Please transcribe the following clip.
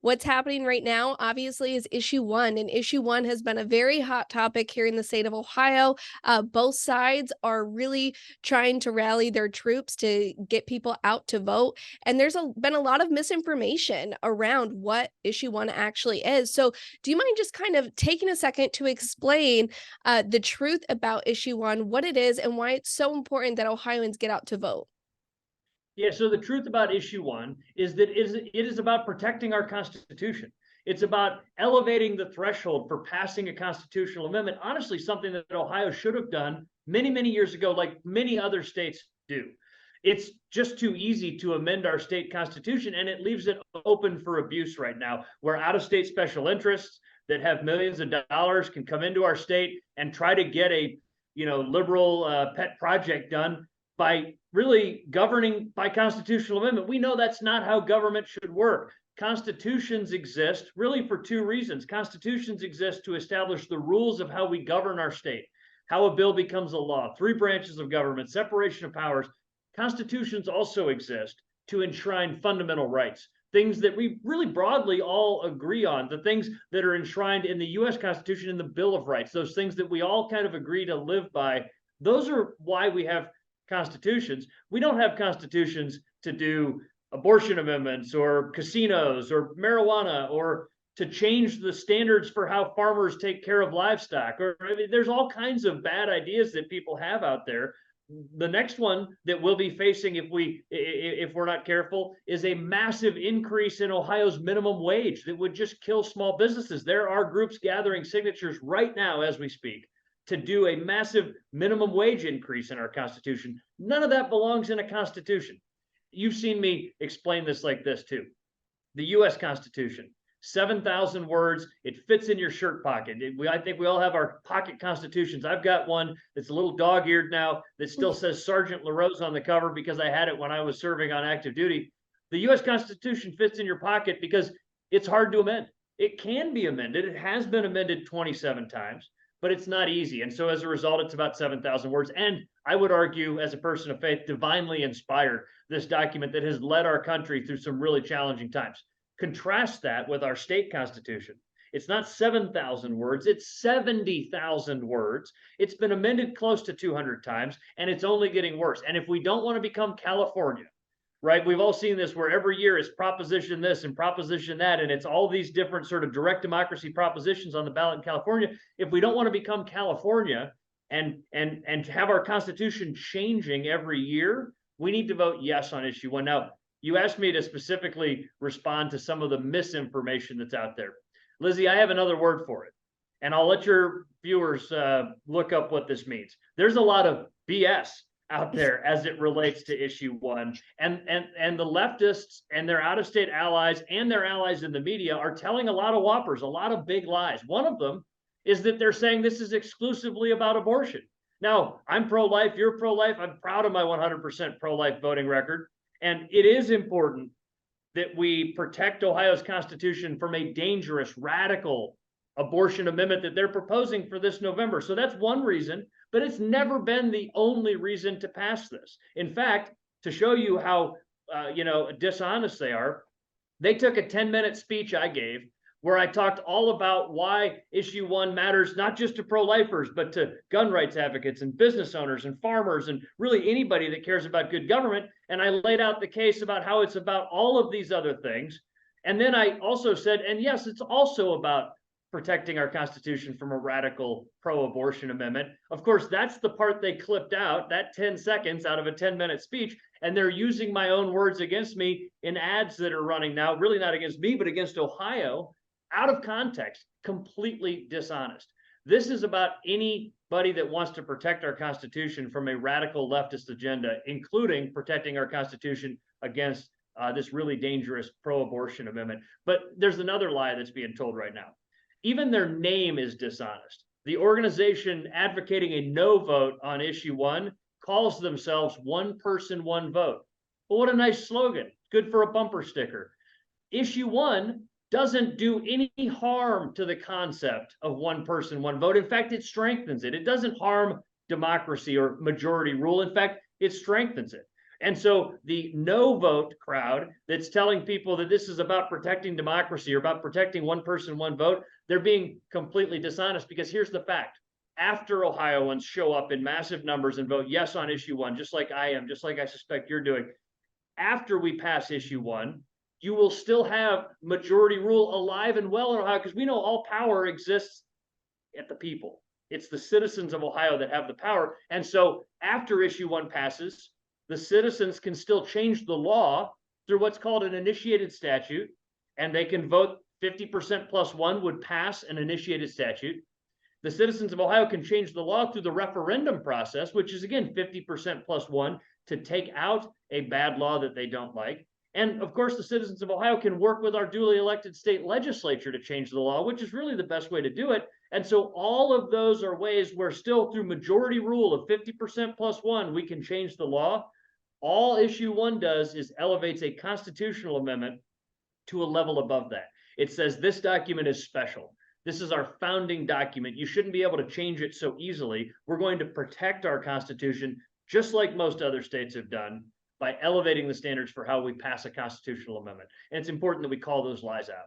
What's happening right now, obviously, is issue one, and issue one has been a very hot topic here in the state of Ohio. Both sides are really trying to rally their troops to get people out to vote, and been a lot of misinformation around what issue one actually is. So, do you mind just kind of taking a second to explain the truth about issue one, what it is, and why it's so important that Ohioans get out to vote? Yeah, so the truth about issue one is that it is about protecting our Constitution. It's about elevating the threshold for passing a constitutional amendment. Honestly, something that Ohio should have done many, many years ago, like many other states do. It's just too easy to amend our state constitution, and it leaves it open for abuse right now, where out-of-state special interests that have millions of dollars can come into our state and try to get a liberal pet project done by really governing by constitutional amendment. We know that's not how government should work. Constitutions exist really for two reasons. Constitutions exist to establish the rules of how we govern our state, how a bill becomes a law, three branches of government, separation of powers. Constitutions also exist to enshrine fundamental rights, things that we really broadly all agree on, the things that are enshrined in the US Constitution in the Bill of Rights, those things that we all kind of agree to live by. Those are why we have constitutions. We don't have constitutions to do abortion amendments or casinos or marijuana or to change the standards for how farmers take care of livestock. Or I mean, there's all kinds of bad ideas that people have out there. The next one that we'll be facing if we're not careful is a massive increase in Ohio's minimum wage that would just kill small businesses. There are groups gathering signatures right now as we speak to do a massive minimum wage increase in our Constitution. None of that belongs in a Constitution. You've seen me explain this like this too. The US Constitution, 7,000 words. It fits in your shirt pocket. I think we all have our pocket constitutions. I've got one that's a little dog-eared now that still says Sergeant LaRose on the cover because I had it when I was serving on active duty. The US Constitution fits in your pocket because it's hard to amend. It can be amended. It has been amended 27 times, but it's not easy. And so as a result, it's about 7,000 words. And I would argue, as a person of faith, divinely inspired, this document that has led our country through some really challenging times. Contrast that with our state constitution. It's not 7,000 words, it's 70,000 words. It's been amended close to 200 times, and it's only getting worse. And if we don't want to become California, right? We've all seen this where every year is proposition this and proposition that, and it's all these different sort of direct democracy propositions on the ballot in California. If we don't want to become California and have our constitution changing every year, we need to vote yes on issue one. Now, you asked me to specifically respond to some of the misinformation that's out there. Lizzie, I have another word for it, and I'll let your viewers look up what this means. There's a lot of BS out there as it relates to issue one, and the leftists and their out-of-state allies and their allies in the media are telling a lot of whoppers, a lot of big lies. One of them is that they're saying this is exclusively about abortion. Now, I'm pro-life, you're pro-life. I'm proud of my 100% pro-life voting record, and it is important that we protect Ohio's Constitution from a dangerous, radical abortion amendment that they're proposing for this November. So that's one reason, but it's never been the only reason to pass this. In fact, to show you how dishonest they are, they took a 10-minute speech I gave where I talked all about why issue one matters not just to pro-lifers, but to gun rights advocates and business owners and farmers and really anybody that cares about good government. And I laid out the case about how it's about all of these other things. And then I also said, and yes, it's also about protecting our Constitution from a radical pro-abortion amendment. Of course, that's the part they clipped out, that 10 seconds out of a 10-minute speech, and they're using my own words against me in ads that are running now, really not against me, but against Ohio, out of context, completely dishonest. This is about anybody that wants to protect our Constitution from a radical leftist agenda, including protecting our Constitution against this really dangerous pro-abortion amendment. But there's another lie that's being told right now. Even their name is dishonest. The organization advocating a no vote on issue one calls themselves One Person, One Vote. Well, what a nice slogan. Good for a bumper sticker. Issue one doesn't do any harm to the concept of one person, one vote. In fact, it strengthens it. It doesn't harm democracy or majority rule. In fact, it strengthens it. And so the no vote crowd that's telling people that this is about protecting democracy or about protecting one person, one vote, they're being completely dishonest, because here's the fact. After Ohioans show up in massive numbers and vote yes on issue one, just like I am, just like I suspect you're doing, after we pass issue one, you will still have majority rule alive and well in Ohio, because we know all power exists at the people. It's the citizens of Ohio that have the power. And so after issue one passes, the citizens can still change the law through what's called an initiated statute, and they can vote 50% plus one would pass an initiated statute. The citizens of Ohio can change the law through the referendum process, which is again 50% plus one, to take out a bad law that they don't like. And of course, the citizens of Ohio can work with our duly elected state legislature to change the law, which is really the best way to do it. And so all of those are ways where still through majority rule of 50% plus one, we can change the law. All issue one does is elevates a constitutional amendment to a level above that. It says this document is special. This is our founding document. You shouldn't be able to change it so easily. We're going to protect our Constitution, just like most other states have done, by elevating the standards for how we pass a constitutional amendment. And it's important that we call those lies out.